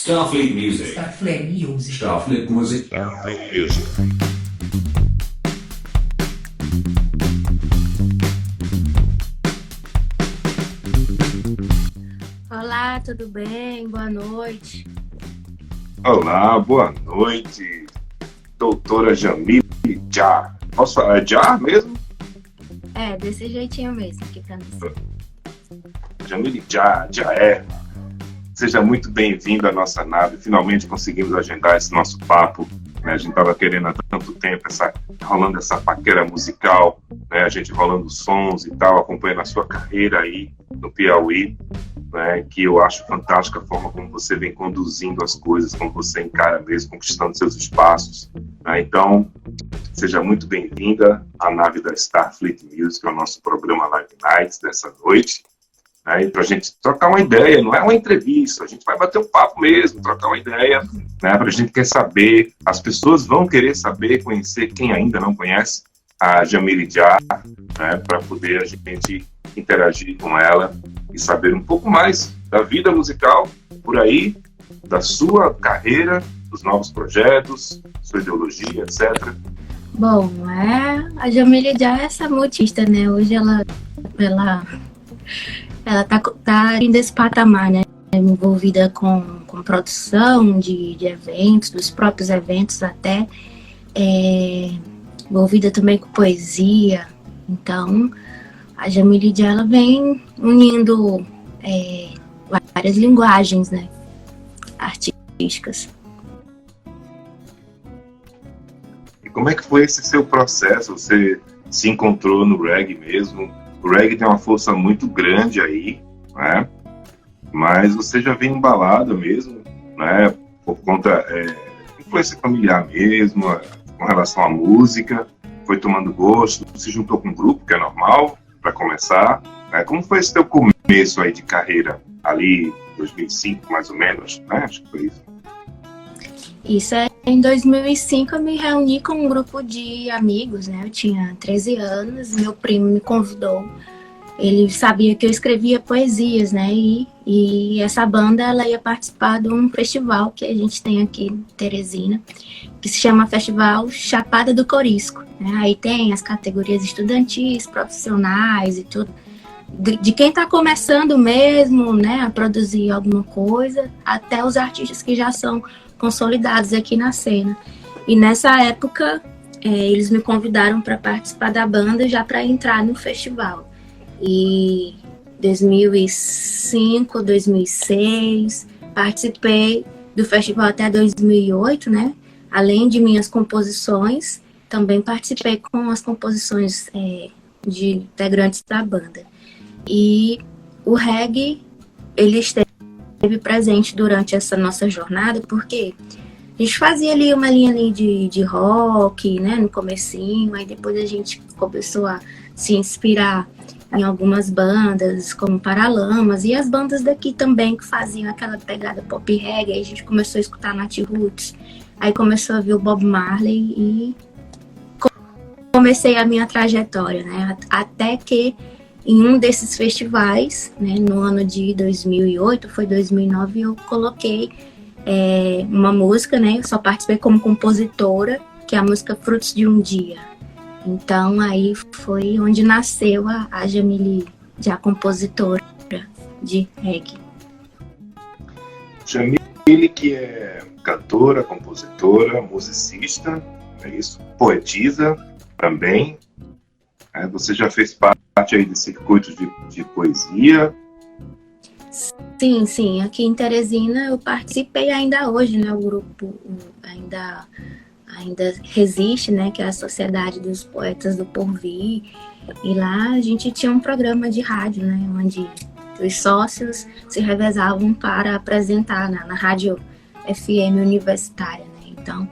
Starfleet Music. Starfleet Music. Starfleet Music. Starfleet Music. Olá, tudo bem? Boa noite. Olá, boa noite, doutora Jamile Jah. Posso falar Jah mesmo? É, desse jeitinho mesmo aqui pra mim. Jamile Jah, Jah. Seja muito bem-vindo à nossa nave. Finalmente conseguimos agendar esse nosso papo. Né? A gente estava querendo há tanto tempo, rolando essa paquera musical, né? A gente rolando sons e tal, acompanhando a sua carreira aí no Piauí, né? Que eu acho fantástica a forma como você vem conduzindo as coisas, como você encara mesmo, conquistando seus espaços. Né? Então, seja muito bem-vinda à nave da Starfleet Music, ao nosso programa Live Nights dessa noite. Para a gente trocar uma ideia, não é uma entrevista, a gente vai bater um papo mesmo, trocar uma ideia, né, para a gente quer saber, as pessoas vão querer saber, conhecer quem ainda não conhece a Jamile Jah, né, para poder a gente interagir com ela e saber um pouco mais da vida musical por aí, da sua carreira, dos novos projetos, sua ideologia, etc. Bom, a Jamile Jah é essa multista, né? Hoje ela tá indo desse patamar, né? Envolvida com produção de eventos, dos próprios eventos até, envolvida também com poesia. Então, a Jamile Jah, ela vem unindo várias linguagens, né? Artísticas. E como é que foi esse seu processo? Você se encontrou no reggae mesmo? O reggae tem uma força muito grande aí, né? Mas você já vem embalado mesmo, né? Por conta influência familiar mesmo, com relação à música, foi tomando gosto, se juntou com um grupo, que é normal, para começar. Né? Como foi esse teu começo aí de carreira, ali 2005 mais ou menos, né? Acho que foi isso. Isso em 2005 eu me reuni com um grupo de amigos, né? Eu tinha 13 anos, meu primo me convidou. Ele sabia que eu escrevia poesias, né? E essa banda, ela ia participar de um festival que a gente tem aqui em Teresina, que se chama Festival Chapada do Corisco. Né? Aí tem as categorias estudantis, profissionais e tudo. De quem está começando mesmo, né, a produzir alguma coisa, até os artistas que já são consolidados aqui na cena. E nessa época, eles me convidaram para participar da banda já para entrar no festival. E 2005, 2006, participei do festival até 2008, né? Além de minhas composições, também participei com as composições de integrantes da banda. E o reggae, ele esteve presente durante essa nossa jornada, porque a gente fazia ali uma linha ali de rock, né, no comecinho, aí depois a gente começou a se inspirar em algumas bandas, como Paralamas, e as bandas daqui também que faziam aquela pegada pop reggae, aí a gente começou a escutar Nat Roots, aí começou a ver o Bob Marley e comecei a minha trajetória, né, até que em um desses festivais, né, no ano de 2008, foi 2009, eu coloquei uma música, né, eu só participei como compositora, que é a música Frutos de um Dia. Então, aí foi onde nasceu a Jamile Jah, compositora de reggae. Jamile, que é cantora, compositora, musicista, é isso, poetisa também. Você já fez parte aí de circuitos de poesia? Sim. Aqui em Teresina eu participei ainda hoje, né? O grupo ainda resiste, né? Que é a Sociedade dos Poetas do Porvir. E lá a gente tinha um programa de rádio, né? Onde os sócios se revezavam para apresentar na rádio FM universitária, né? Então,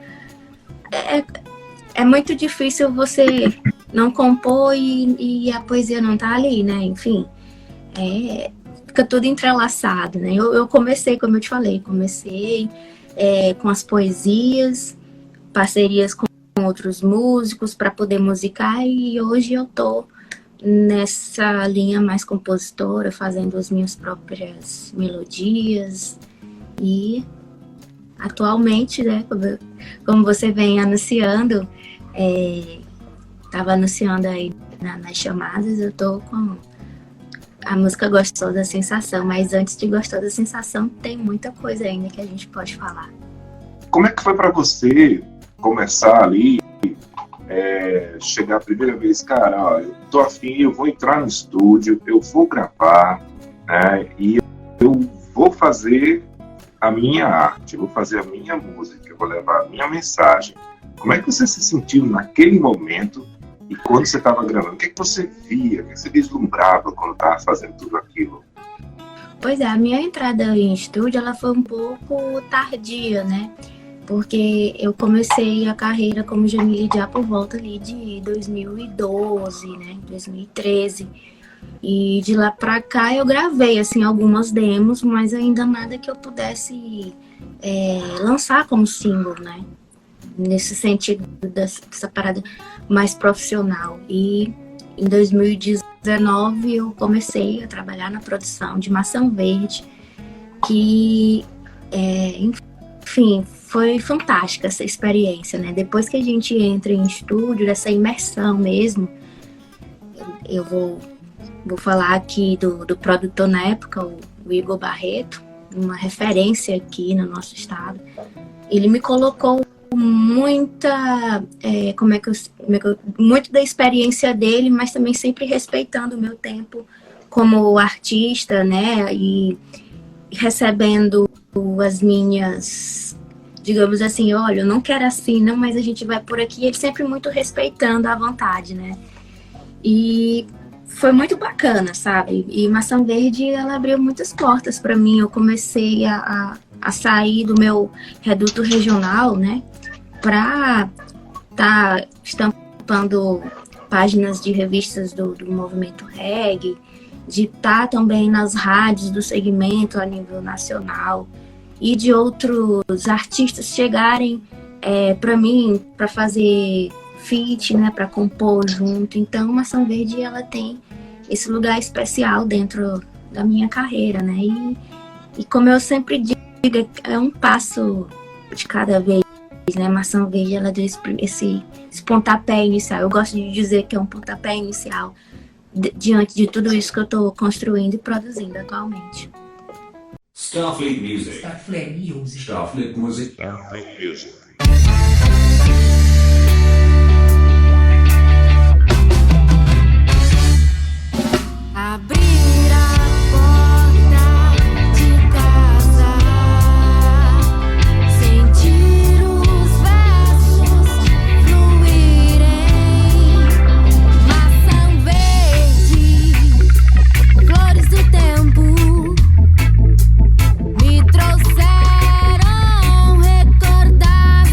é muito difícil você não compor e a poesia não tá ali, né? Enfim, fica tudo entrelaçado, né? Eu comecei, como eu te falei, com as poesias, parcerias com outros músicos para poder musicar, e hoje eu tô nessa linha mais compositora, fazendo as minhas próprias melodias e atualmente, né, como você vem anunciando, estava anunciando aí nas chamadas, eu tô com a música Gostosa Sensação, mas antes de Gostosa Sensação tem muita coisa ainda que a gente pode falar. Como é que foi para você começar ali, chegar a primeira vez, cara, ó, eu tô afim, eu vou entrar no estúdio, eu vou gravar, né, e eu vou fazer a minha arte, eu vou fazer a minha música, eu vou levar a minha mensagem. Como é que você se sentiu naquele momento e quando você estava gravando? O que você via, o que você vislumbrava quando estava fazendo tudo aquilo? Pois é, a minha entrada em estúdio, ela foi um pouco tardia, né? Porque eu comecei a carreira como Jamile Já por volta ali de 2012, né? 2013. E de lá pra cá eu gravei, assim, algumas demos, mas ainda nada que eu pudesse lançar como single, né? Nesse sentido dessa parada mais profissional. E em 2019 eu comecei a trabalhar na produção de Maçã Verde, que, enfim, foi fantástica essa experiência, né? Depois que a gente entra em estúdio, essa imersão mesmo, eu vou falar aqui do produtor na época, o Igor Barreto, uma referência aqui no nosso estado. Ele me colocou muita, muito da experiência dele, mas também sempre respeitando o meu tempo como artista, né? E recebendo as minhas, digamos assim, olha, eu não quero assim, não, mas a gente vai por aqui. Ele sempre muito respeitando a vontade, né? E foi muito bacana, sabe? E Maçã Verde, ela abriu muitas portas para mim. Eu comecei a sair do meu reduto regional, né? Para estar estampando páginas de revistas do movimento reggae, de estar também nas rádios do segmento a nível nacional e de outros artistas chegarem para mim para fazer feat, né, para compor junto. Então, Maçã Verde, ela tem esse lugar especial dentro da minha carreira, né? E como eu sempre digo, é um passo de cada vez, né? Maçã Verde, ela deu esse pontapé inicial. Eu gosto de dizer que é um pontapé inicial diante de tudo isso que eu estou construindo e produzindo atualmente. Starfleet Music. Starfleet Music. Starfleet Music. Starfleet Music. Abrir a porta de casa, sentir os versos fluírem, maçã verde, flores do tempo, me trouxeram recordações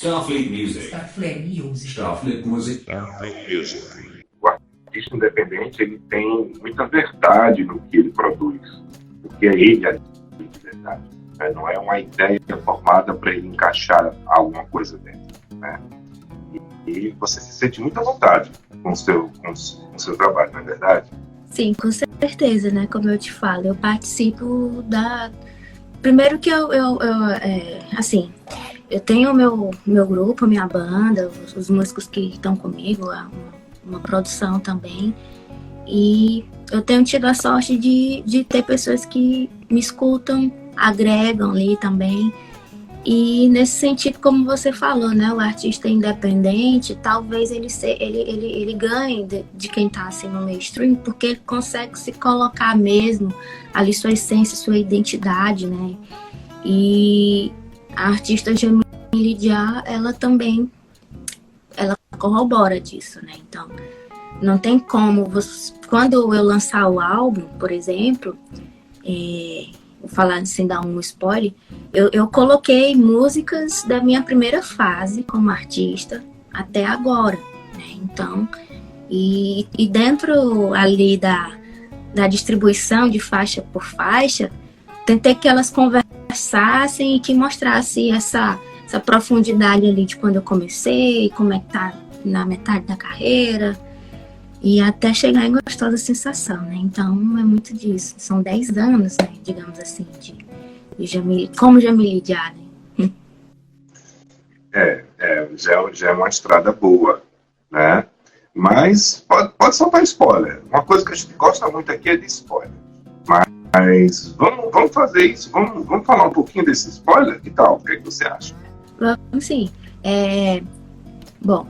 Starfleet Music. Starfleet Music. O artista independente, ele tem muita verdade no que ele produz, porque é ele a de verdade, né? Não é uma ideia formada para ele encaixar alguma coisa dentro, né? E você se sente muito à vontade com o seu trabalho, não é verdade? Sim, com certeza, né? Como eu te falo, eu participo da... Primeiro que assim, eu tenho meu grupo, minha banda, os músicos que estão comigo, uma produção também. E eu tenho tido a sorte de ter pessoas que me escutam, agregam ali também. E nesse sentido, como você falou, né, o artista independente, talvez ele ganhe de quem está assim no mainstream, porque ele consegue se colocar mesmo ali sua essência, sua identidade, né? E a artista Jamile Jah, ela também corrobora disso, né? Então, não tem como quando eu lançar o álbum, por exemplo, vou falar assim, dar um spoiler, eu coloquei músicas da minha primeira fase como artista até agora, né? Então, e dentro ali da distribuição de faixa por faixa, tentei que elas conversassem e que mostrassem essa profundidade ali de quando eu comecei, como é que tá na metade da carreira, e até chegar em Gostosa Sensação, né? Então, é muito disso. São 10 anos, né? Digamos assim, de Jamile, como Jamile Jah, né? Já é uma estrada boa, né? Mas pode soltar spoiler. Uma coisa que a gente gosta muito aqui é de spoiler. Mas vamos fazer isso. Vamos falar um pouquinho desse spoiler? Que tal? O que você acha? Vamos sim. Bom,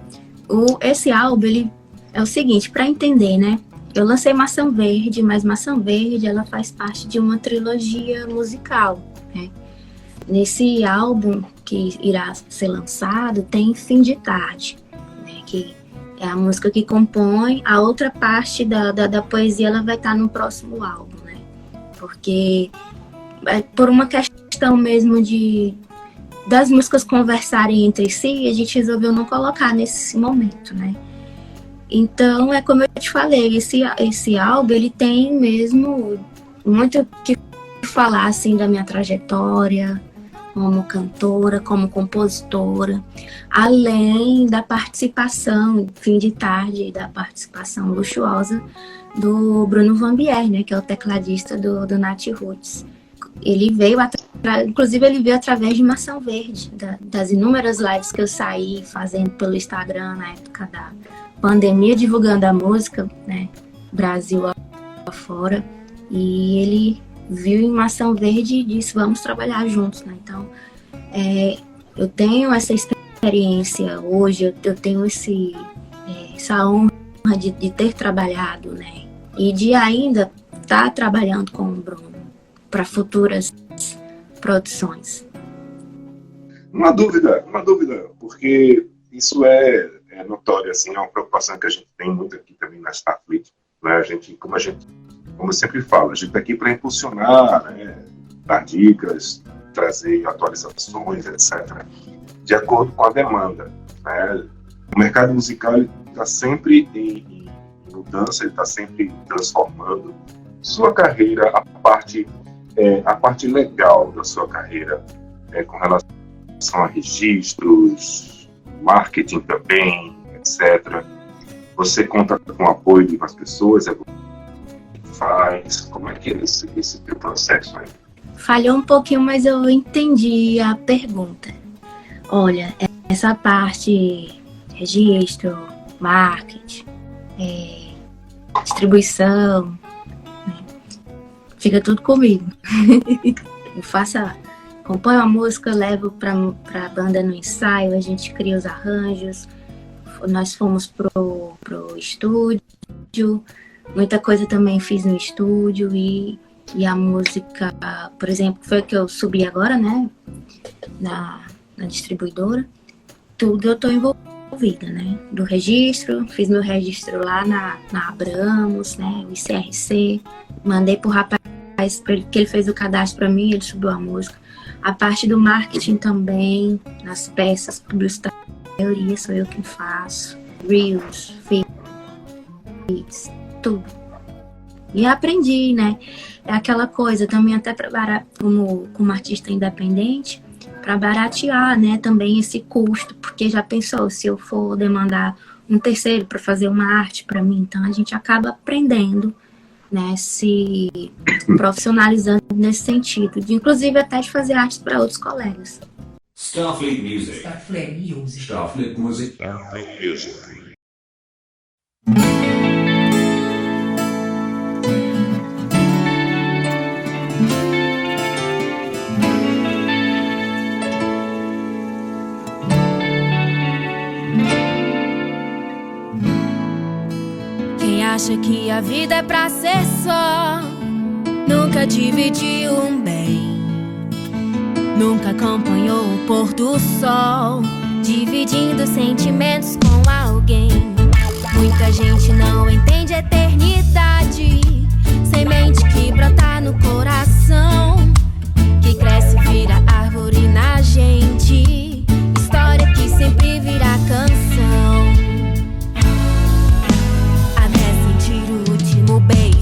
esse álbum, ele é o seguinte, para entender, né? Eu lancei Maçã Verde, mas Maçã Verde, ela faz parte de uma trilogia musical, né? Nesse álbum que irá ser lançado, tem Fim de Tarde, né? Que é a música que compõe. A outra parte da poesia, ela vai estar no próximo álbum, né? Porque, por uma questão mesmo das músicas conversarem entre si, a gente resolveu não colocar nesse momento, né? Então, é como eu te falei, esse álbum, ele tem mesmo muito que falar, assim, da minha trajetória como cantora, como compositora, além da participação, Fim de Tarde, da participação luxuosa do Bruno Vambier, né, que é o tecladista do Nat Roots. Ele veio, inclusive ele veio através de Maçã Verde, das inúmeras lives que eu saí fazendo pelo Instagram na época da pandemia, divulgando a música, né, Brasil afora, e ele viu em Maçã Verde e disse, vamos trabalhar juntos, né? Então, eu tenho essa experiência hoje, eu tenho essa honra de ter trabalhado, né, e de ainda estar trabalhando com o Bruno para futuras produções. Uma dúvida, porque isso é notório, assim, é uma preocupação que a gente tem muito aqui também na Starfleet, né? Como eu sempre falo, a gente está aqui para impulsionar, né? Dar dicas, trazer atualizações, etc., de acordo com a demanda, né? O mercado musical está sempre em mudança, ele está sempre transformando. Sua carreira, a parte legal da sua carreira, com relação a registros, marketing também, etc. Você conta com o apoio de umas pessoas, como é que é esse teu processo aí? Falhou um pouquinho, mas eu entendi a pergunta. Olha, essa parte, registro, marketing, distribuição, né? Fica tudo comigo. Componho a música, levo pra banda no ensaio, a gente cria os arranjos, nós fomos pro estúdio, muita coisa também fiz no estúdio e a música, por exemplo, foi a que eu subi agora, né, na distribuidora, tudo eu tô envolvida, né, do registro, fiz meu registro lá na Abramos, né, o ICRC, mandei pro rapaz que ele fez o cadastro pra mim, ele subiu a música. A parte do marketing também, nas peças publicitárias, a maioria sou eu que faço. Reels, feeds, tudo. E aprendi, né? É aquela coisa também até para como artista independente, para baratear, né, também esse custo, porque já pensou, se eu for demandar um terceiro para fazer uma arte para mim, então a gente acaba aprendendo, né, se profissionalizando nesse sentido, de inclusive até de fazer artes para outros colegas. Starfleet Music. Starfleet Music. Starfleet Music. Starfleet Music. Quem acha que a vida é pra ser só, nunca dividiu um bem, nunca acompanhou o pôr do sol, dividindo sentimentos com alguém. Muita gente não entende a eternidade, semente que brota no coração, que cresce e vira árvore na gente, história que sempre vira canção. Até sentir o último beijo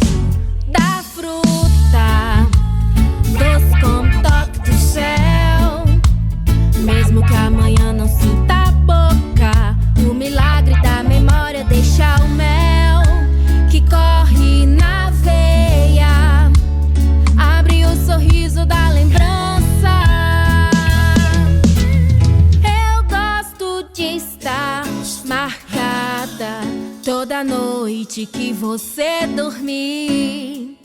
da fruta, doce como toque do céu, mesmo que amanhã não sinta a boca, o milagre da memória deixa o mel que corre na veia, abre o sorriso da lembrança. Eu gosto de estar marcada toda noite que você dormir,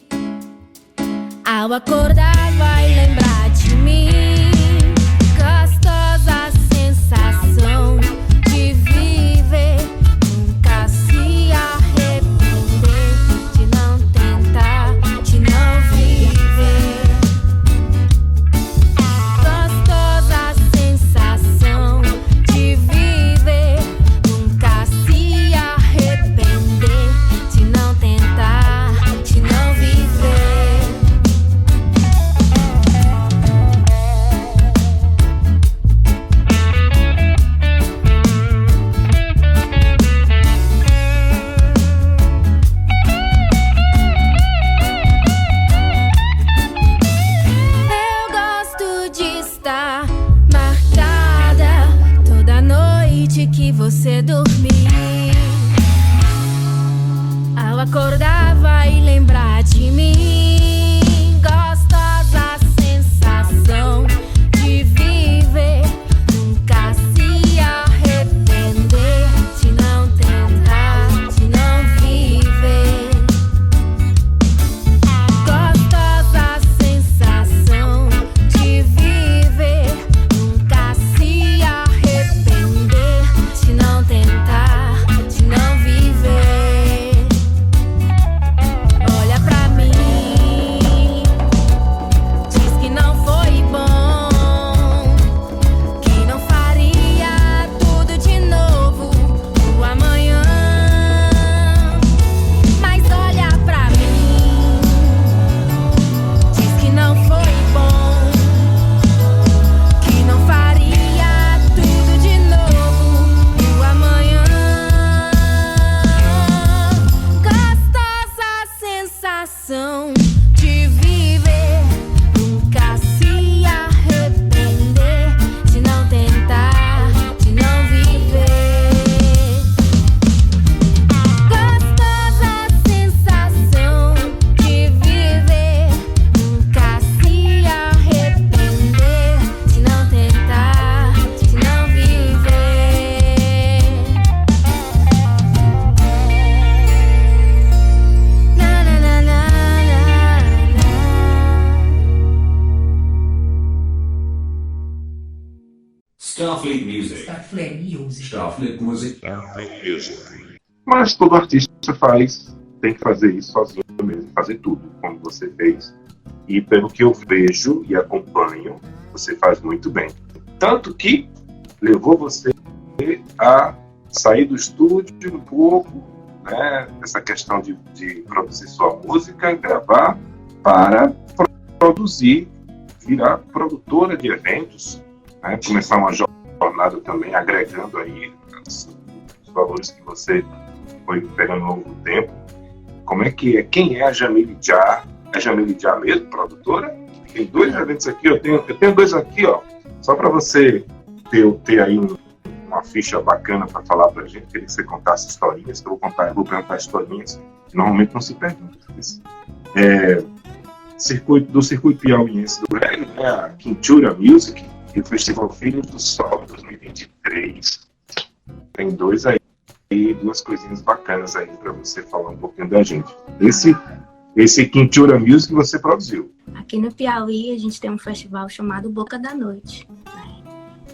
ao acordar vai lembrar de mim. Gostosa sensação de viver, nunca se arrepender, de não tentar, de não viver. Gostosa sensação de viver, nunca se arrepender, de não tentar, de não viver. Eu gosto de estar marcada toda noite que você dormir, ao acordar vai lembrar de mim. Gostosa sensação de viver, nunca se arrepender, de não tentar, de não viver. Gostosa sensação de viver, nunca se arrepender, de não tentar, de não viver. Olha pra mim, diz que não foi bom, que não faria tudo de novo no amanhã. Mas olha pra mim, diz que não foi bom, que não faria tudo de novo no amanhã. Gostosa sensação de viver, nunca se arrepender, de não tentar, de não viver. Gostosa sensação de viver, nunca se arrepender, de não tentar, de não viver. Na na na na na na. Starfleet Music. Starfleet Music. Starfleet Music. Starfleet Music. Mas todo artista tem que fazer isso sozinho mesmo, fazer tudo, como você fez. E pelo que eu vejo e acompanho, você faz muito bem. Tanto que levou você a sair do estúdio um pouco, né, essa questão de produzir sua música, gravar, para produzir virar produtora de eventos, né? Começar uma jornada também, agregando aí os valores que você foi pegando ao longo do tempo. Como é que é? Quem é a Jamile Jah? É a Jamile Jah mesmo, produtora? Tem 2 eventos aqui, eu tenho 2 aqui, ó. Só para você ter aí uma ficha bacana para falar para a gente. Queria que você contasse historinhas, que eu vou perguntar historinhas que normalmente não se perguntam. Do circuito piauiense do reggae, né, a Quintura Music e o Festival Filhos do Sol 2023. Tem 2 aí, 2 coisinhas bacanas aí para você falar um pouquinho da gente. Esse Quintura Music você produziu. Aqui no Piauí a gente tem um festival chamado Boca da Noite, né?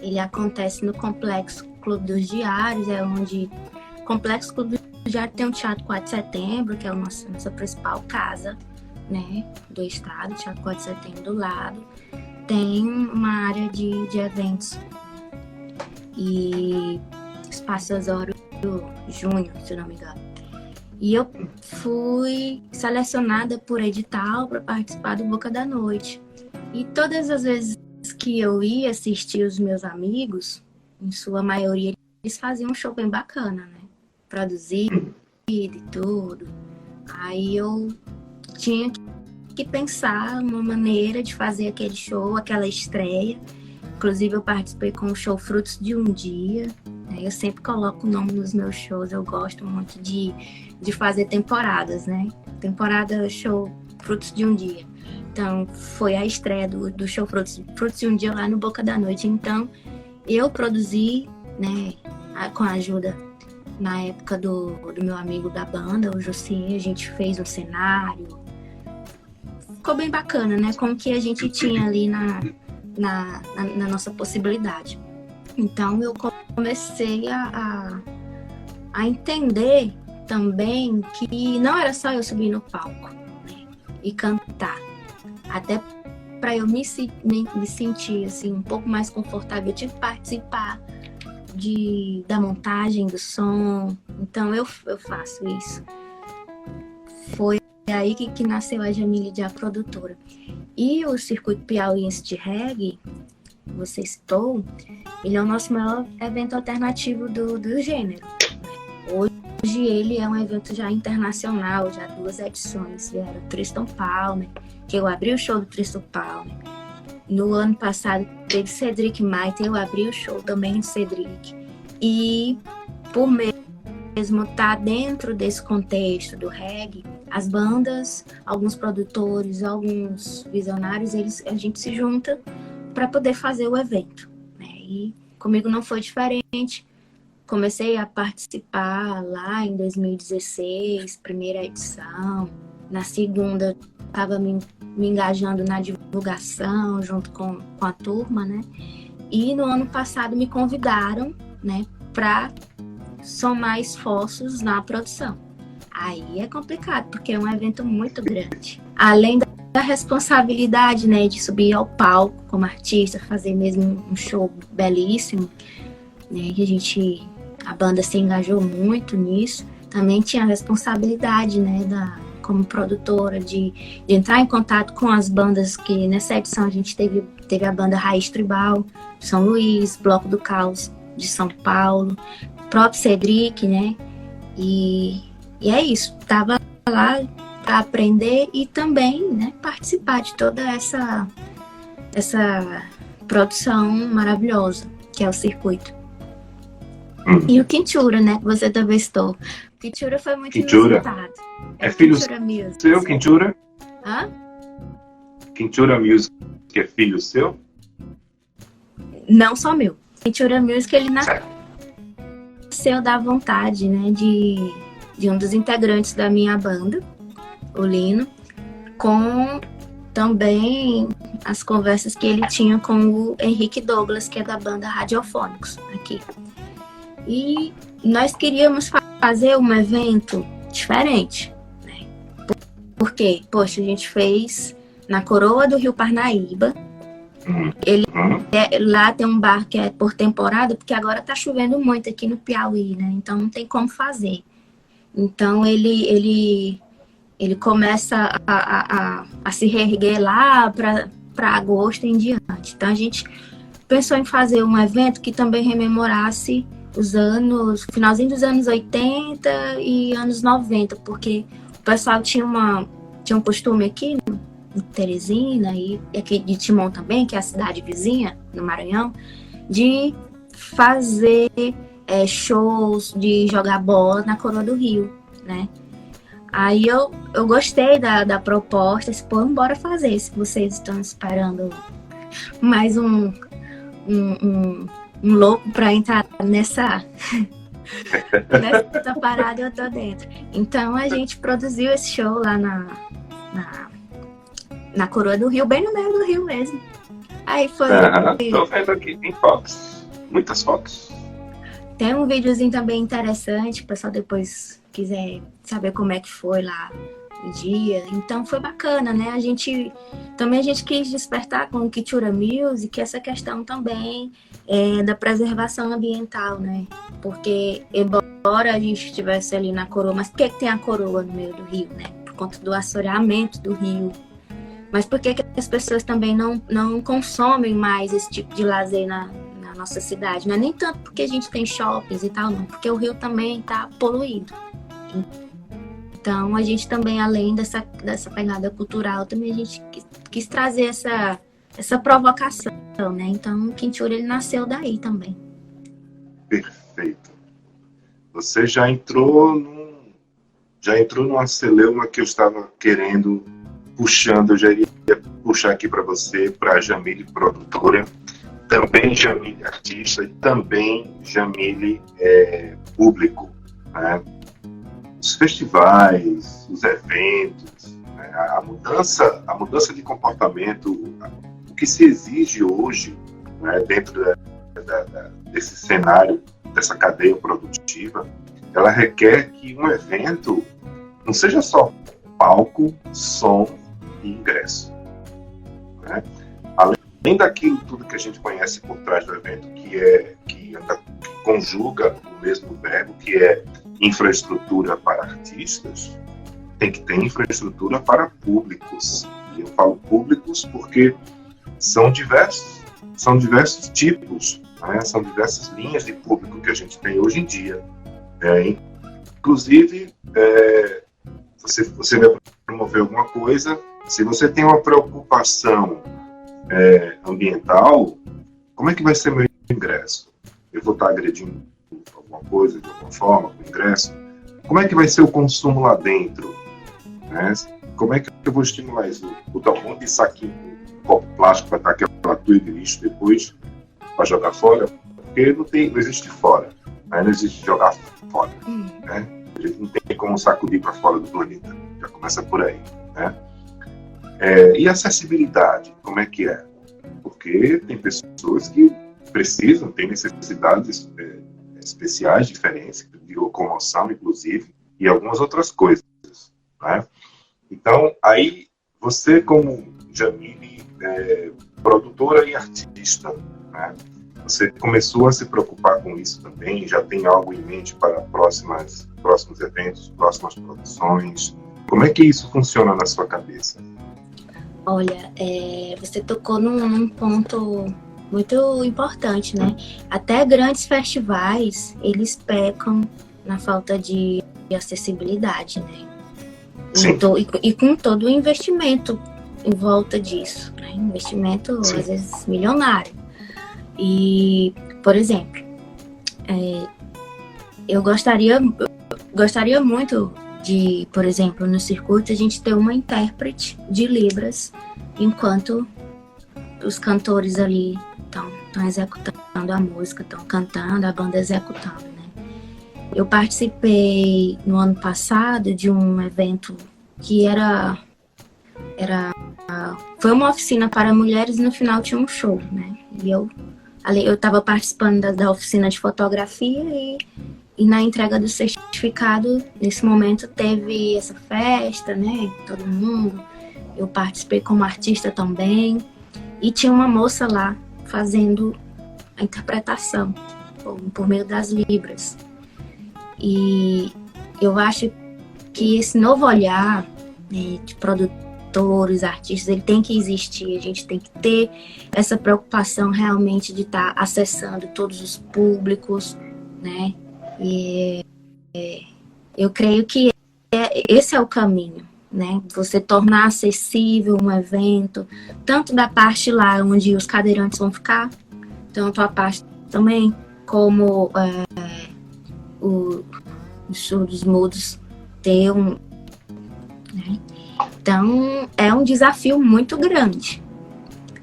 Ele acontece no Complexo Clube dos Diários, o Complexo Clube dos Diários tem o Teatro 4 de Setembro, que é a nossa principal casa, né, do estado, o Teatro 4 de Setembro do lado. Tem uma área de eventos e Espaço Osório Júnior, se não me engano. E eu fui selecionada por edital para participar do Boca da Noite. E todas as vezes que eu ia assistir os meus amigos, em sua maioria, eles faziam um show bem bacana, né? Produzido e tudo. Aí eu tinha que pensar uma maneira de fazer aquele show, aquela estreia. Inclusive, eu participei com o show Frutos de um Dia. Eu sempre coloco o nome nos meus shows. Eu gosto muito de fazer temporadas, né? Temporada show Frutos de um Dia. Então, foi a estreia do show Frutos de um Dia lá no Boca da Noite. Então, eu produzi, né, com a ajuda, na época, do meu amigo da banda, o José. A gente fez um cenário. Ficou bem bacana, né? Com o que a gente tinha ali na nossa possibilidade. Então, eu comecei a entender também que não era só eu subir no palco, né, e cantar. Até para eu me sentir assim, um pouco mais confortável, eu tive que participar da montagem do som. Então, eu faço isso. Foi aí que nasceu a Jamile Jah produtora. E o Circuito Piauiense de Reggae, você citou, ele é o nosso maior evento alternativo do gênero. Hoje ele é um evento já internacional, já 2 edições. Era o Tristan Palmer, que eu abri o show do Tristan Palmer. No ano passado teve Cedric Maite, eu abri o show também de Cedric. E por mesmo estar dentro desse contexto do reggae, as bandas, alguns produtores, alguns visionários, a gente se junta para poder fazer o evento, né? E comigo não foi diferente. Comecei a participar lá em 2016, primeira edição. Na segunda, estava me engajando na divulgação junto com a turma, né? E no ano passado me convidaram, né, para somar esforços na produção. Aí é complicado, porque é um evento muito grande. Além da responsabilidade, né, de subir ao palco como artista, fazer mesmo um show belíssimo, né, que a banda se engajou muito nisso. Também tinha a responsabilidade, né, como produtora, de entrar em contato com as bandas, que nessa edição a gente teve a banda Raiz Tribal, de São Luís, Bloco do Caos, de São Paulo, próprio Cedric, né, e é isso. Tava lá para aprender e também, né, participar de toda essa produção maravilhosa que é o circuito. E o Quintura, né, que você também citou. O Quintura foi muito inusitado. É filho seu, Quintura? Hã? Quintura Music é filho seu? Não só meu. Quintura Music, ele nasceu da vontade, né, de um dos integrantes da minha banda, o Lino, com também as conversas que ele tinha com o Henrique Douglas, que é da banda Radiofônicos, aqui. E nós queríamos fazer um evento diferente, né? Porque, poxa, a gente fez na Coroa do Rio Parnaíba. Lá tem um bar que é por temporada, porque agora tá chovendo muito aqui no Piauí, né? Então não tem como fazer. Então ele começa a se reerguer lá para agosto em diante. Então a gente pensou em fazer um evento que também rememorasse os anos, finalzinho dos anos 80 e anos 90, porque o pessoal tinha um costume aqui em Teresina e aqui de Timon também, que é a cidade vizinha, no Maranhão, de fazer shows, de jogar bola na Coroa do Rio, né? Aí eu gostei da proposta, disse, pô, bora fazer, se vocês estão esperando mais um louco para entrar nessa parada, eu tô dentro. Então a gente produziu esse show lá na Coroa do Rio, bem no meio do Rio mesmo. Aí foi... Tô vendo aqui, tem fotos, muitas fotos. Tem um videozinho também interessante, o pessoal depois quiser saber como é que foi lá o dia. Então foi bacana, né? A gente quis despertar com o Kichura Music essa questão também da preservação ambiental, né? Porque embora a gente estivesse ali na coroa, mas por que tem a coroa no meio do rio, né? Por conta do assoreamento do rio. Mas por que as pessoas também não consomem mais esse tipo de lazer na nossa cidade? Não é nem tanto porque a gente tem shoppings e tal, não. Porque o rio também está poluído. Então, a gente também, além dessa pegada cultural, também a gente quis trazer essa provocação, né? Então, o Kintura, ele nasceu daí também. Perfeito. Você já entrou numa celeuma que eu estava querendo, puxando, eu já iria puxar aqui para você, para Jamile produtora, também Jamile artista e também Jamile público, né? Os festivais, os eventos, né? a mudança de comportamento, o que se exige hoje, né, dentro desse cenário, dessa cadeia produtiva, ela requer que um evento não seja só palco, som e ingresso, né? Além daquilo tudo que a gente conhece por trás do evento, que conjuga o mesmo verbo, que é infraestrutura para artistas, tem que ter infraestrutura para públicos. E eu falo públicos porque são diversos tipos, né? São diversas linhas de público que a gente tem hoje em dia. Inclusive, você vai promover alguma coisa, se você tem uma preocupação ambiental, como é que vai ser meu ingresso? Eu vou estar agredindo alguma coisa, de alguma forma, com o ingresso? Como é que vai ser o consumo lá dentro? Né? Como é que eu vou estimular isso? Botar um monte de saquinho, um copo plástico para estar aquela tuia de lixo depois para jogar fora? Porque não existe fora, né? Não existe jogar fora. Né? A gente não tem como sacudir para fora do planeta. Já começa por aí. Né? E acessibilidade, como é que é? Porque tem pessoas que precisam, têm necessidades especiais, diferentes, de locomoção, inclusive, e algumas outras coisas. Né? Então, aí, você como Jamile, produtora e artista, né? Você começou a se preocupar com isso também? Já tem algo em mente para próximos eventos, próximas produções? Como é que isso funciona na sua cabeça? Olha, você tocou num ponto muito importante, né? Até grandes festivais, eles pecam na falta de acessibilidade, né? E com todo o investimento em volta disso, né? Investimento, Sim. Às vezes, milionário. E, por exemplo, eu gostaria muito de, por exemplo, no circuito, a gente ter uma intérprete de Libras, enquanto os cantores ali estão executando a música, estão cantando, a banda executando, né? Eu participei no ano passado de um evento que foi uma oficina para mulheres e no final tinha um show, né? E eu estava participando da oficina de fotografia e na entrega do certificado, nesse momento teve essa festa, né? Todo mundo. Eu participei como artista também. E tinha uma moça lá fazendo a interpretação por meio das Libras. E eu acho que esse novo olhar, né, de produtor cantores, artistas, ele tem que existir, a gente tem que ter essa preocupação realmente de estar acessando todos os públicos, né? E eu creio que esse é o caminho, né? Você tornar acessível um evento, tanto da parte lá onde os cadeirantes vão ficar, tanto a parte também como os surdos mudos ter um... Né? Então, é um desafio muito grande.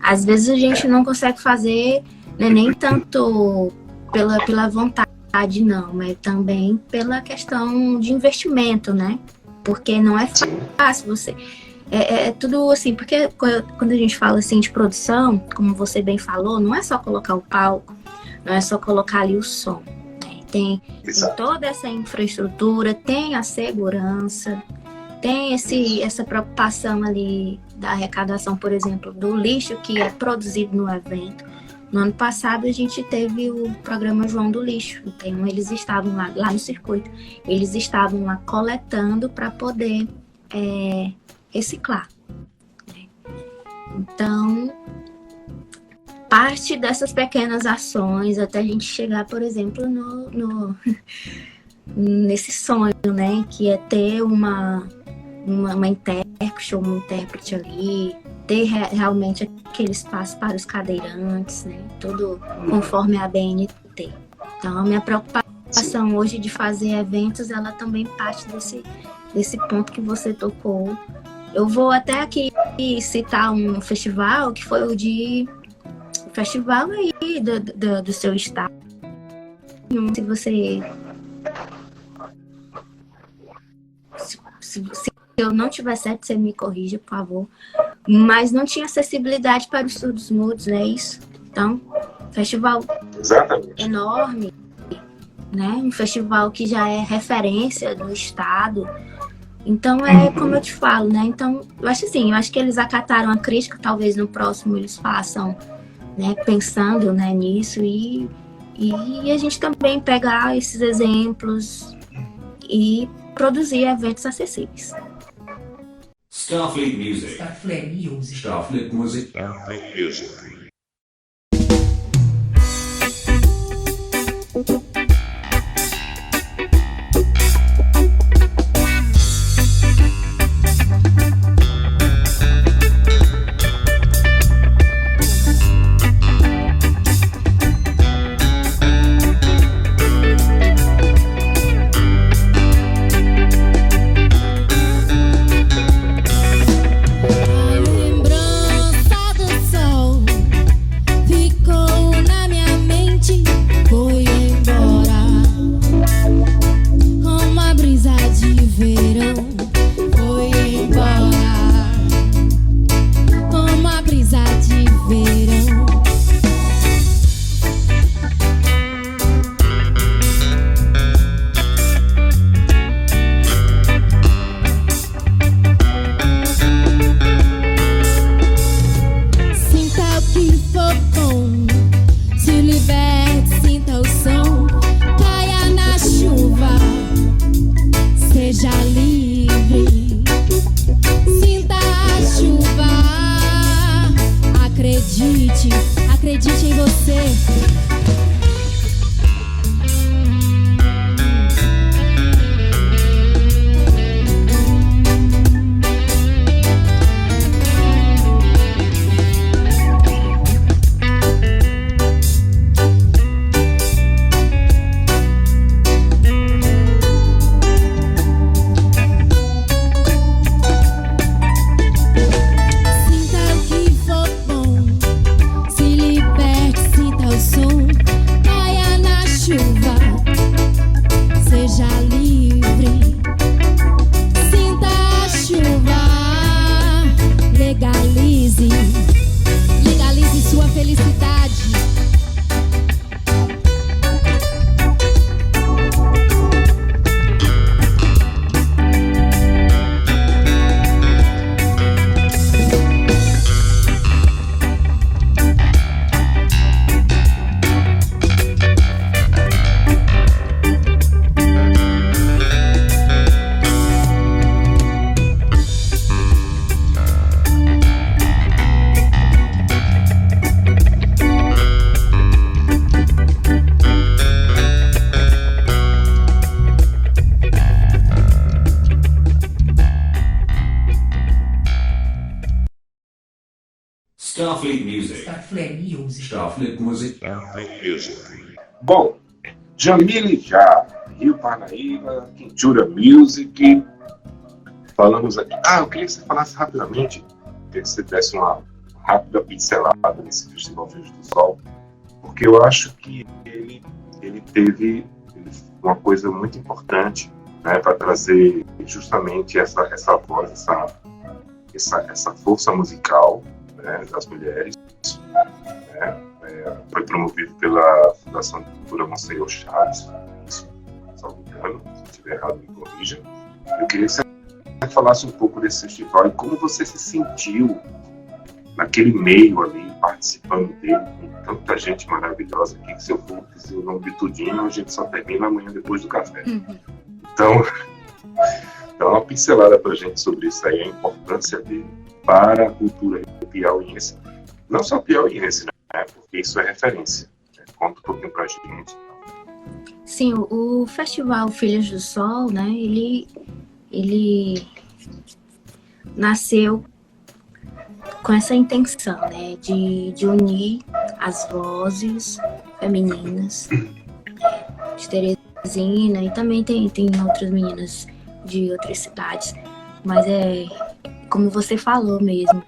Às vezes a gente não consegue fazer, né, nem tanto pela vontade, não, mas também pela questão de investimento, né? Porque não é fácil você... É tudo assim, porque quando a gente fala assim de produção, como você bem falou, não é só colocar o palco, não é só colocar ali o som. Né? Tem toda essa infraestrutura, tem a segurança, tem essa preocupação ali da arrecadação, por exemplo, do lixo que é produzido no evento. No ano passado a gente teve o programa João do Lixo, então eles estavam lá no circuito, eles estavam lá coletando para poder reciclar. Então, parte dessas pequenas ações até a gente chegar, por exemplo, nesse sonho, né, que é ter uma intérprete ou um intérprete ali, ter realmente aquele espaço para os cadeirantes, né, tudo conforme a BNT. Então, a minha preocupação hoje de fazer eventos, ela também parte desse ponto que você tocou. Eu vou até aqui citar um festival que foi o festival aí do seu estado. Se você... Se eu não tiver certo, você me corrija, por favor. Mas não tinha acessibilidade para os surdos mudos, é isso? Então, festival enorme, né? Um festival que já é referência do estado. Então, como eu te falo, né? Então, eu acho que eles acataram a crítica, talvez no próximo eles façam, né? Pensando, né, nisso e a gente também pegar esses exemplos e produzir eventos acessíveis. Starfleet Music. Starfleet Music. Starfleet Music. Acredite em você. Sinta o que for bom, se liberte, sinta o som. Starfleet Music. Starfleet Music. Starfleet Music. Starfleet Music. Bom, Jamile Já, Rio Parnaíba, Quintura Music. Falamos aqui. Eu queria que você falasse rapidamente, que você desse uma rápida pincelada nesse Festival Filhos do Sol, porque eu acho que ele teve uma coisa muito importante, né, para trazer justamente essa voz, essa força musical, né, das mulheres. Né, foi promovido pela Fundação de Cultura Monsenhor Chaves, se não me engano, se estiver errado me corrija. Eu queria que você falasse um pouco desse festival e como você se sentiu naquele meio ali, participando dele, com tanta gente maravilhosa aqui, que se eu for dizer o nome de tudinho, a gente só termina amanhã depois do café. Então, dá uma pincelada pra gente sobre isso aí, a importância dele para a cultura piauiense. Não só piauiense, né? Porque isso é referência. Né? Conta um pouquinho pra gente. Sim, o Festival Filhos do Sol, né, ele nasceu com essa intenção, né, de unir as vozes femininas, de Teresina, e também tem outras meninas de outras cidades, mas como você falou mesmo,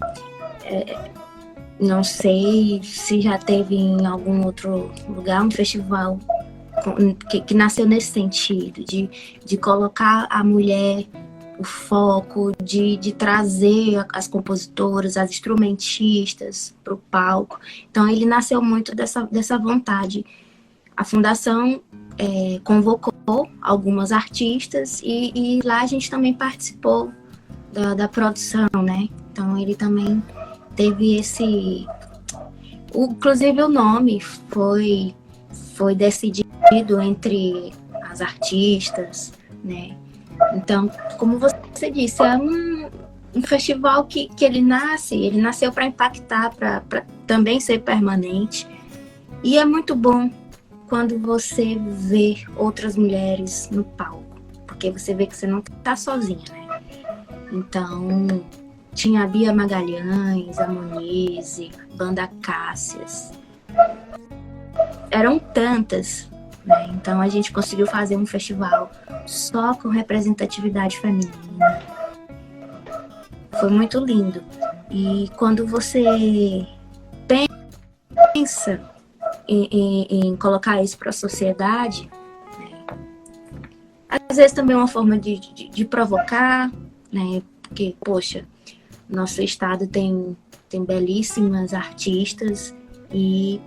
não sei se já teve em algum outro lugar um festival que nasceu nesse sentido, de colocar a mulher, o foco, de trazer as compositoras, as instrumentistas para o palco. Então ele nasceu muito dessa vontade. A Fundação convocou algumas artistas e lá a gente também participou da produção, né? Então ele também teve inclusive o nome foi decidido entre as artistas, né? Então, como você disse, é um festival que ele nasceu para impactar, para também ser permanente. E é muito bom quando você vê outras mulheres no palco, porque você vê que você não está sozinha, né? Então, tinha a Bia Magalhães, a Monize, Banda Cássias. Eram tantas, né? Então a gente conseguiu fazer um festival só com representatividade feminina. Foi muito lindo. E quando você pensa em colocar isso para a sociedade, né? Às vezes também é uma forma de provocar, né? Porque, poxa, nosso estado tem belíssimas artistas e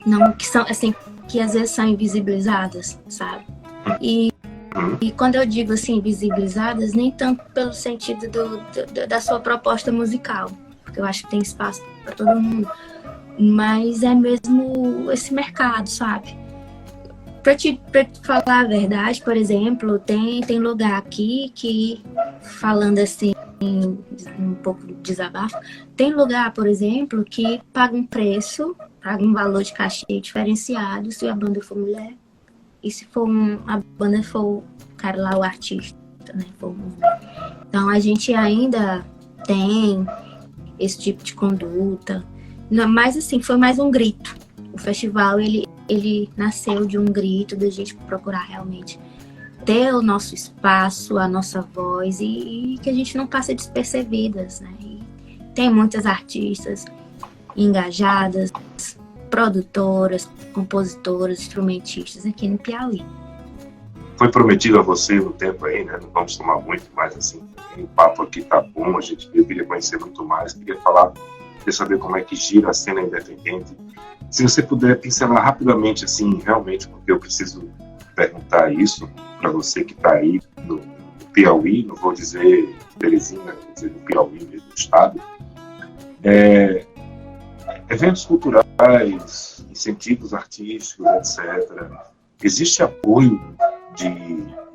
não que são assim, que às vezes são invisibilizadas, sabe? E quando eu digo assim, invisibilizadas, nem tanto pelo sentido da sua proposta musical, porque eu acho que tem espaço para todo mundo, mas é mesmo esse mercado, sabe? Pra te falar a verdade, por exemplo, tem lugar aqui que, falando assim, um pouco de desabafo, tem lugar, por exemplo, que paga um valor de cachê diferenciado se a banda for mulher e se for a banda for o cara lá, o artista, né, for um homem. Então a gente ainda tem esse tipo de conduta, mas assim, foi mais um grito. O festival, ele nasceu de um grito da gente procurar realmente ter o nosso espaço, a nossa voz e que a gente não passe despercebidas, né? E tem muitas artistas engajadas, produtoras, compositoras, instrumentistas aqui no Piauí. Foi prometido a você no tempo aí, né? Não vamos tomar muito, mas assim, o papo aqui tá bom, eu queria conhecer muito mais, queria saber como é que gira a cena independente. Se você puder pincelar rapidamente, assim, realmente, porque eu preciso perguntar isso para você que está aí no Piauí, não vou dizer Teresina, vou dizer no Piauí mesmo, do estado. Eventos culturais, incentivos artísticos, etc. Existe apoio de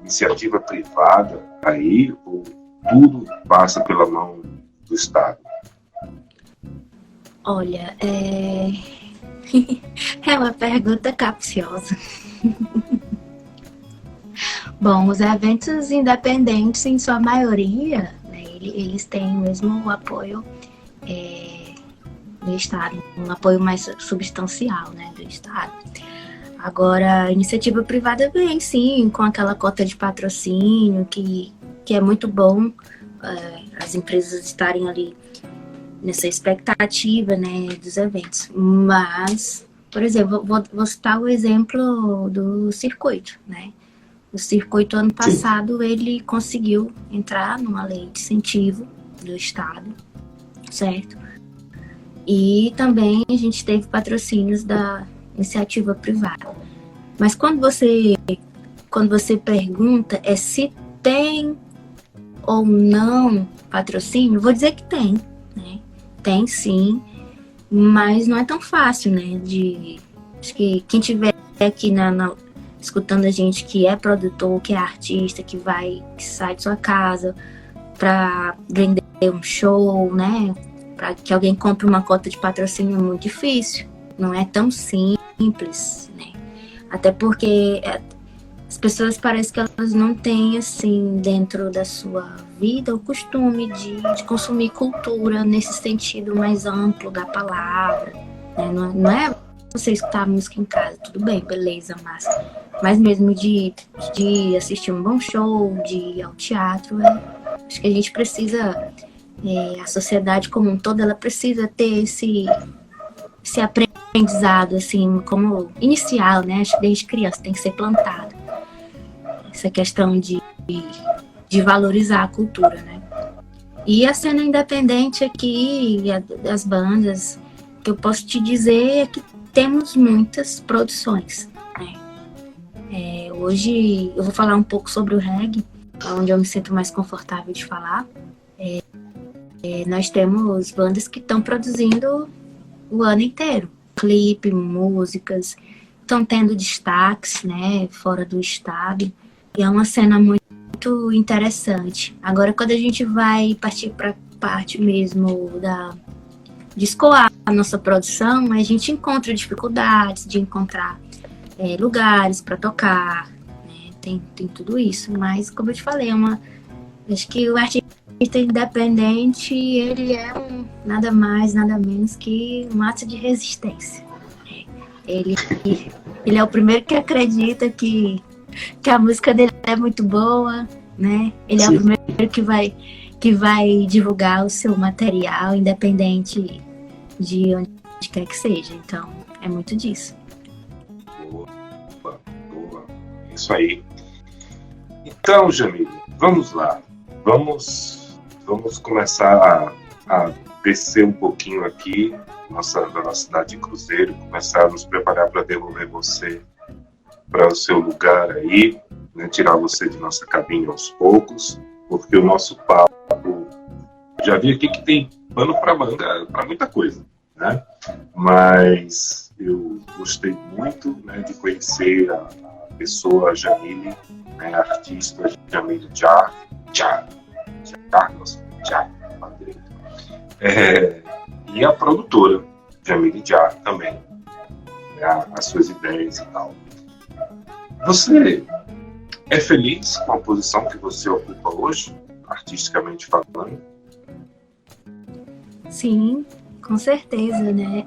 iniciativa privada aí, ou tudo passa pela mão do Estado? Olha, é uma pergunta capciosa. Bom, os eventos independentes, em sua maioria, né, eles têm mesmo o apoio do Estado, um apoio mais substancial, né, do Estado. Agora, a iniciativa privada vem, sim, com aquela cota de patrocínio, que é muito bom, as empresas estarem ali nessa expectativa, né, dos eventos. Mas, por exemplo, vou citar o exemplo do circuito, né? O circuito, ano passado, ele conseguiu entrar numa lei de incentivo do Estado, certo? E também a gente teve patrocínios da iniciativa privada. Mas quando você pergunta se tem ou não patrocínio, vou dizer que tem, né? Tem sim, mas não é tão fácil, né? Acho que quem tiver aqui escutando a gente que é produtor, que é artista, que sai de sua casa para vender um show, né? Para que alguém compre uma cota de patrocínio é muito difícil. Não é tão simples, né? Até porque as pessoas parecem que elas não têm, assim, dentro da sua vida o costume de consumir cultura nesse sentido mais amplo da palavra, né? Não é você escutar música em casa, tudo bem, beleza, mas mesmo de assistir um bom show, de ir ao teatro, acho que a gente precisa, a sociedade como um todo, ela precisa ter esse aprendizado, assim, como inicial, né? Acho que desde criança tem que ser plantado. Essa questão de valorizar a cultura, né? E a cena independente aqui, as bandas, que eu posso te dizer é que temos muitas produções, né? Hoje eu vou falar um pouco sobre o reggae, onde eu me sinto mais confortável de falar. Nós temos bandas que estão produzindo o ano inteiro, clipe, músicas, estão tendo destaques, né, fora do estado, e é uma cena muito interessante. Agora, quando a gente vai partir para a parte mesmo de escoar a nossa produção, a gente encontra dificuldades de encontrar lugares para tocar, né, tem tudo isso, mas como eu te falei, acho que o artista independente, ele é nada mais, nada menos que um ato de resistência. Ele é o primeiro que acredita que a música dele é muito boa, né? Ele é o primeiro que vai divulgar o seu material, independente de onde quer que seja. Então, é muito disso. Boa. Isso aí. Então, Jamile, vamos lá. Vamos começar a descer um pouquinho aqui da nossa cidade de Cruzeiro, começar a nos preparar para devolver você para o seu lugar aí, né, tirar você de nossa cabine aos poucos, porque o nosso papo, já vi aqui que tem pano para manga, para muita coisa, né? Mas eu gostei muito, né, de conhecer a pessoa Jamile, né, a artista Jamile Jah, e a produtora Jamile Jah também, né, as suas ideias e tal. Você é feliz com a posição que você ocupa hoje, artisticamente falando? Sim, com certeza, né?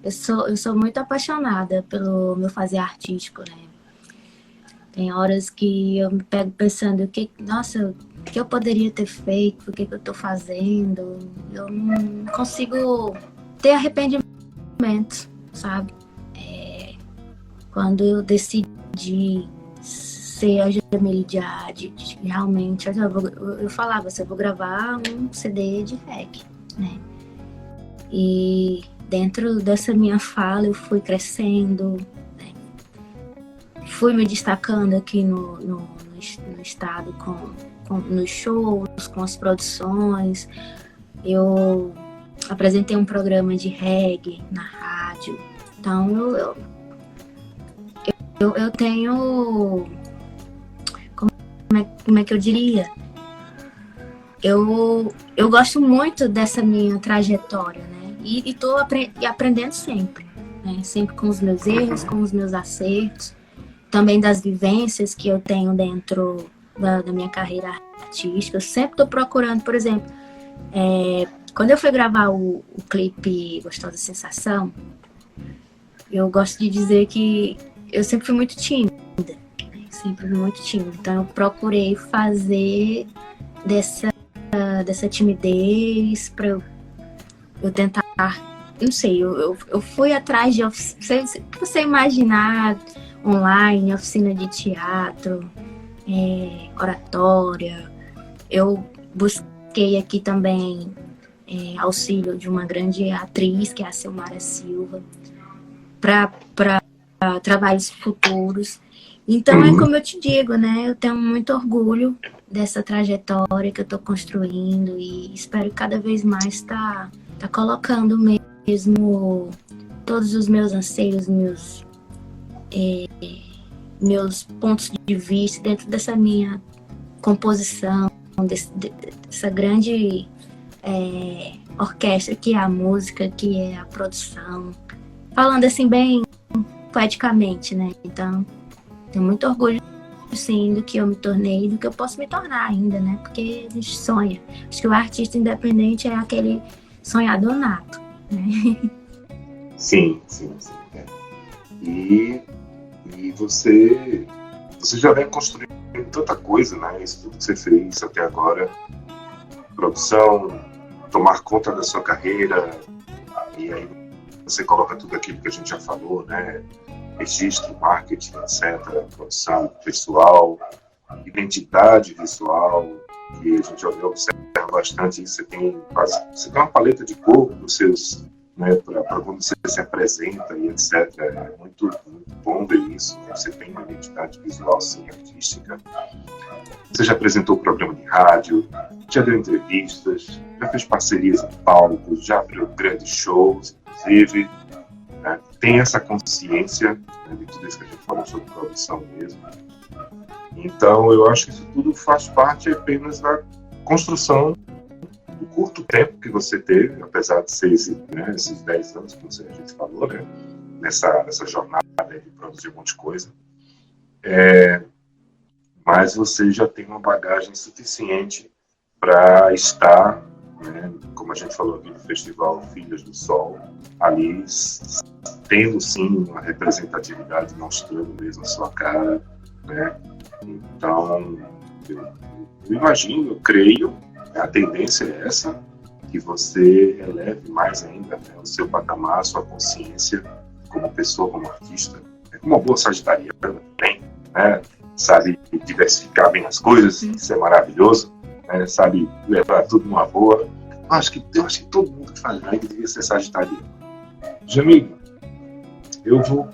Eu sou muito apaixonada pelo meu fazer artístico, né? Tem horas que eu me pego pensando, o que eu poderia ter feito, o que eu estou fazendo. Eu não consigo ter arrependimento, sabe? Quando eu decidi ser a Jamile Jah, realmente, eu falava assim, eu vou gravar um CD de reggae, né? E dentro dessa minha fala eu fui crescendo, né? Fui me destacando aqui no estado nos shows, com as produções. Eu apresentei um programa de reggae na rádio. Então eu tenho, como é que eu diria? Eu gosto muito dessa minha trajetória, né? E estou aprendendo sempre, né? Sempre com os meus erros, com os meus acertos, também das vivências que eu tenho dentro da minha carreira artística. Eu sempre estou procurando, por exemplo, quando eu fui gravar o clipe Gostosa Sensação, eu gosto de dizer que eu sempre fui muito tímida. Sempre fui muito tímida. Então eu procurei fazer dessa timidez para eu tentar, não sei, eu fui atrás de você imaginar online, oficina de teatro, oratória. Eu busquei aqui também auxílio de uma grande atriz, que é a Silmara Silva, para trabalhos futuros. Então, é como eu te digo, né? Eu tenho muito orgulho dessa trajetória que eu estou construindo e espero cada vez mais estar colocando mesmo todos os meus anseios, meus pontos de vista dentro dessa minha composição, dessa grande orquestra que é a música, que é a produção. Falando assim bem poeticamente, né? Então, tenho muito orgulho, sim, do que eu me tornei e do que eu posso me tornar ainda, né? Porque a gente sonha. Acho que o artista independente é aquele sonhador nato, né? Sim. E você já vem construindo tanta coisa, né? Isso tudo que você fez até agora. Produção, tomar conta da sua carreira, e aí você coloca tudo aquilo que a gente já falou, né? Registro, marketing, etc., produção pessoal, identidade visual, que a gente observa bastante. Você tem uma paleta de cor dos seus, né, para quando você se apresenta e etc. É muito, muito bom ver isso. Você tem uma identidade visual, sim, artística. Você já apresentou programa de rádio, já deu entrevistas, já fez parcerias em palcos, já abriu grandes shows, inclusive. Né? Tem essa consciência, né, de tudo isso que a gente falou sobre produção mesmo. Então, eu acho que isso tudo faz parte apenas da construção do curto tempo que você teve, apesar de ser esses 10 anos, como a gente falou, né, nessa jornada de produzir um monte de coisa. Mas você já tem uma bagagem suficiente para estar, né, como a gente falou aqui no Festival Filhas do Sol, ali tendo sim uma representatividade, mostrando mesmo a sua cara, né? Então, eu imagino, eu creio, a tendência é essa, que você eleve mais ainda, né, o seu patamar, a sua consciência como pessoa, como artista, como uma boa sagitariana também, né? Sabe diversificar bem as coisas, isso é maravilhoso, né? Sabe levar tudo numa boa. Eu acho que todo mundo que faz live devia ser sagitariano. Jamil, eu vou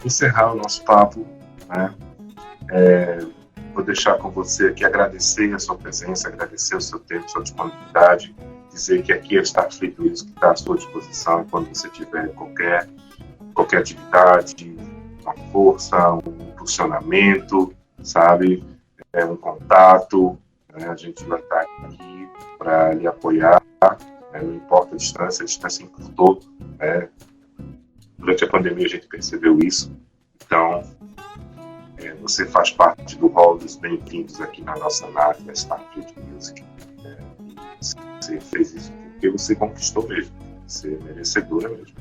encerrar o nosso papo, né? Vou deixar com você aqui, agradecer a sua presença, agradecer o seu tempo, a sua disponibilidade, dizer que aqui é Starfleet Music, que está à sua disposição quando você tiver qualquer atividade, uma força, um impulsionamento, sabe? Um contato, né? A gente vai estar aqui para lhe apoiar, né? Não importa a distância encurtou, né? Durante a pandemia a gente percebeu isso, então você faz parte do hall dos bem-vindos aqui na nossa nave, da Starfleet Music. Você fez isso porque você conquistou mesmo, você é merecedora mesmo,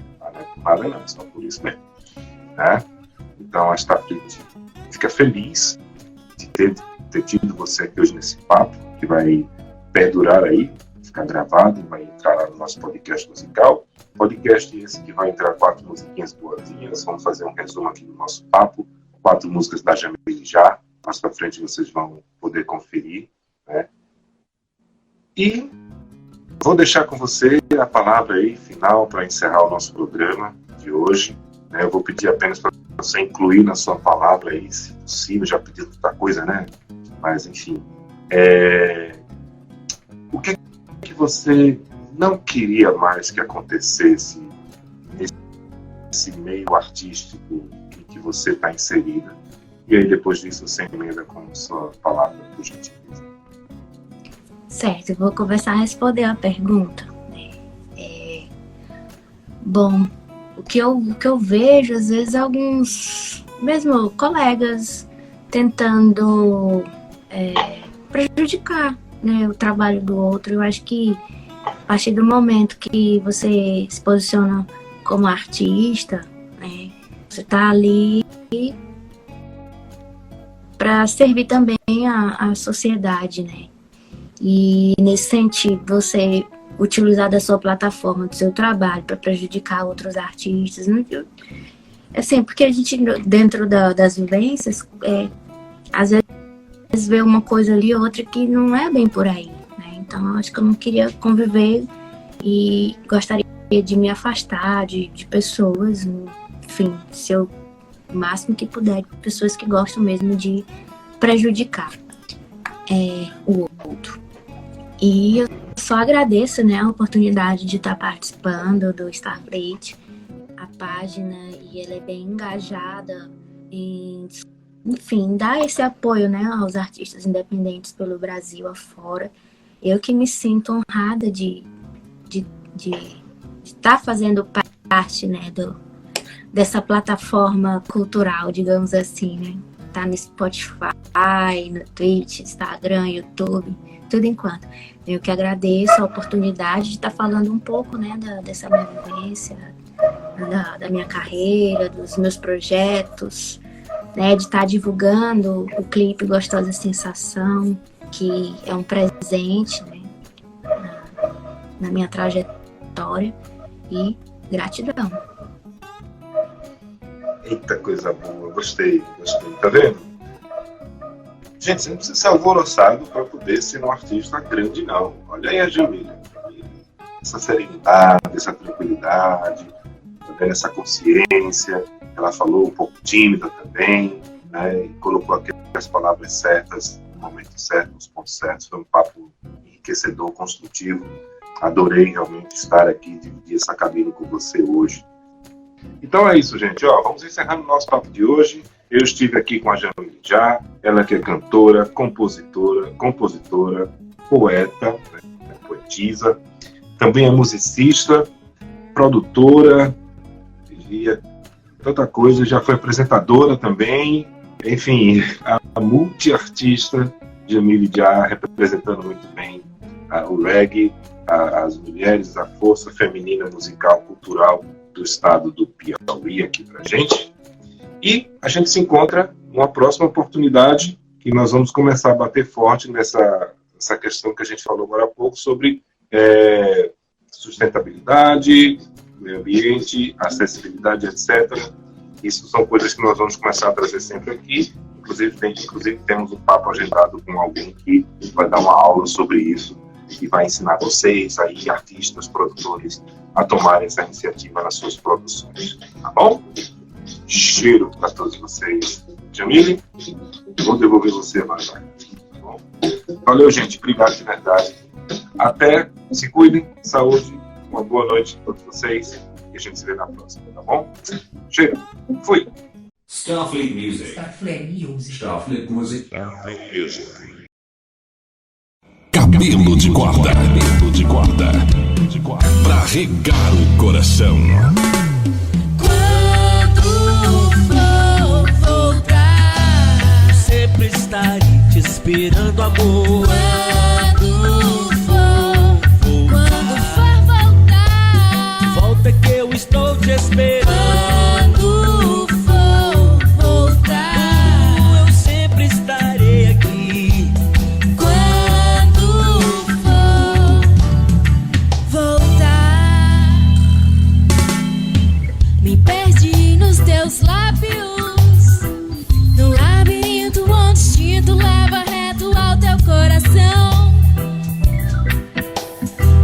nada não, só por isso mesmo, né? Então a Starfleet fica feliz de ter tido você aqui hoje nesse papo, que vai perdurar aí, ficar gravado, vai entrar lá no nosso podcast musical. Podcast esse que vai entrar 4 musiquinhas boazinhas. Vamos fazer um resumo aqui do nosso papo. 4 músicas da Jamile já. Mais pra frente vocês vão poder conferir, né? E vou deixar com você a palavra aí final para encerrar o nosso programa de hoje, né? Eu vou pedir apenas para você incluir na sua palavra aí, se possível, já pedi tanta coisa, né? Mas enfim, o que você não queria mais que acontecesse nesse meio artístico em que você está inserida? E aí depois disso você emenda com sua palavra, por gentileza. Certo, eu vou começar a responder a pergunta. Bom, o que eu vejo, às vezes, alguns, mesmo colegas, tentando prejudicar, né, o trabalho do outro. Eu acho que partir do momento que você se posiciona como artista, né, você está ali para servir também a sociedade, né? E nesse sentido, você utilizar da sua plataforma, do seu trabalho para prejudicar outros artistas, né? Assim, porque a gente, dentro das vivências, às vezes vê uma coisa ali, outra que não é bem por aí, né? Então, eu acho que eu não queria conviver e gostaria de me afastar de pessoas, enfim, se eu, o máximo que puder, de pessoas que gostam mesmo de prejudicar o outro. E eu só agradeço, né, a oportunidade de estar participando do Starfleet, a página, e ela é bem engajada em, enfim, dar esse apoio, né, aos artistas independentes pelo Brasil afora. Eu que me sinto honrada de estar fazendo parte, né, dessa plataforma cultural, digamos assim, né? Tá no Spotify, no Twitch, Instagram, YouTube, tudo enquanto. Eu que agradeço a oportunidade de estar falando um pouco, né, dessa minha vivência, da minha carreira, dos meus projetos, né, de estar divulgando o clipe Gostosa Sensação, que é um presente, né, na minha trajetória, e gratidão. Eita, coisa boa, gostei, tá vendo? Gente, você não precisa ser alvoroçado para poder ser um artista grande, não. Olha aí a Jamília, essa serenidade, essa tranquilidade, tá vendo, essa consciência. Ela falou um pouco tímida também, né, e colocou as palavras certas, no momento certo, nos pontos certos. Foi um papo enriquecedor, construtivo. Adorei realmente estar aqui e dividir essa cabine com você hoje. Então é isso, gente. Vamos encerrar o nosso papo de hoje. Eu estive aqui com a Jamília Já, ela que é cantora, compositora, poeta, né, poetisa, também é musicista, produtora, diria, tanta coisa, já foi apresentadora também, enfim, a multiartista Jamília Já, representando muito bem o reggae, as mulheres, a força feminina musical, cultural do estado do Piauí aqui pra gente. E a gente se encontra numa próxima oportunidade, que nós vamos começar a bater forte nessa questão que a gente falou agora há pouco sobre sustentabilidade, meio ambiente, acessibilidade, etc. Isso são coisas que nós vamos começar a trazer sempre aqui. Inclusive temos um papo agendado com alguém que vai dar uma aula sobre isso e vai ensinar vocês, aí, artistas, produtores, a tomarem essa iniciativa nas suas produções. Tá bom? Cheiro para todos vocês. Jamile, vou devolver você mais tarde. Tá bom? Valeu, gente. Obrigado de verdade. Até. Se cuidem. Saúde. Uma boa noite a todos vocês. E a gente se vê na próxima. Tá bom? Cheiro. Fui. Starfleet Music. Starfleet Music. Starfleet Music. Starfleet Music. Cabelo de corda. Cabelo de corda. Pra regar o coração. Quando for voltar, sempre estarei te esperando, amor. Quando for voltar, volta que eu estou te esperando. Quando for voltar, eu sempre estarei aqui. Quando for voltar, me perdi nos teus lábios, no labirinto onde o instinto leva reto ao teu coração.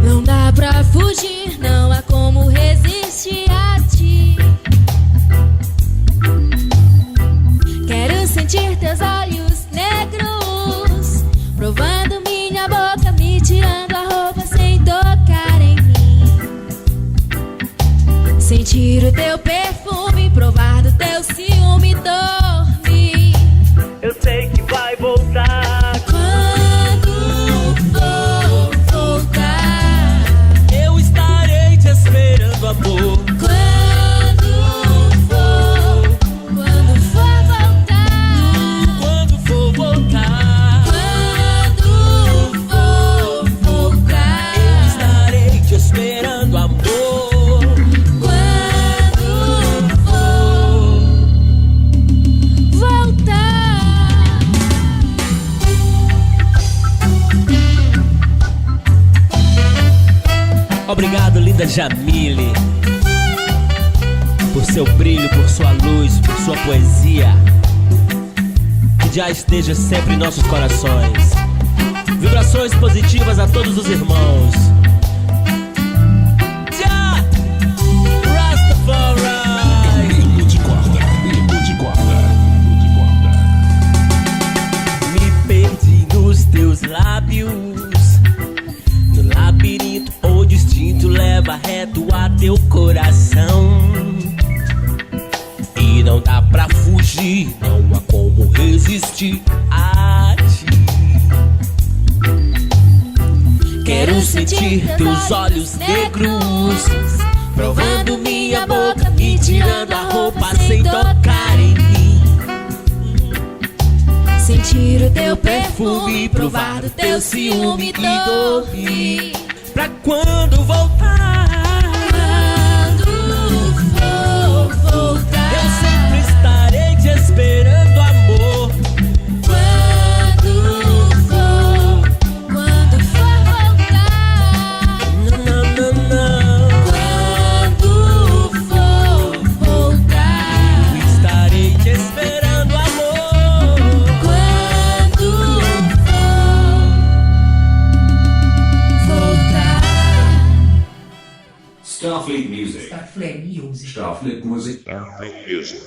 Não dá pra fugir, não há como resistir a ti. Quero sentir teus olhos negros, provando minha boca, me tirando a roupa sem tocar em mim. Sentir o teu perfume, provar do teu ciúme, dormir. Eu sei que vai voltar. Quando for voltar, eu estarei te esperando, amor. Quando for voltar, quando for voltar, quando for voltar, eu estarei Obrigado, linda Jamile, por seu brilho, por sua luz, por sua poesia. Que já esteja sempre em nossos corações. Vibrações positivas a todos os irmãos. Já! Rastafari! Limbo de corda, limbo de corda, limbo de corda. Me perdi nos teus lábios, no labirinto onde o instinto leva reto a teu coração. E não dá pra fugir, não há como resistir a ti. Quero sentir teus olhos negros provando minha boca, me tirando a roupa sem tocar em mim. Sentir o teu perfume, provar do teu ciúme e dormir. Pra quando voltar, Quando for voltar, eu sempre estarei te esperando, amor. Quando for voltar, Não, não, não. quando for voltar, Eu estarei te esperando, amor. quando for voltar. Starfleet Music. Starfleet Music. Starfleet Music. Starfleet Music.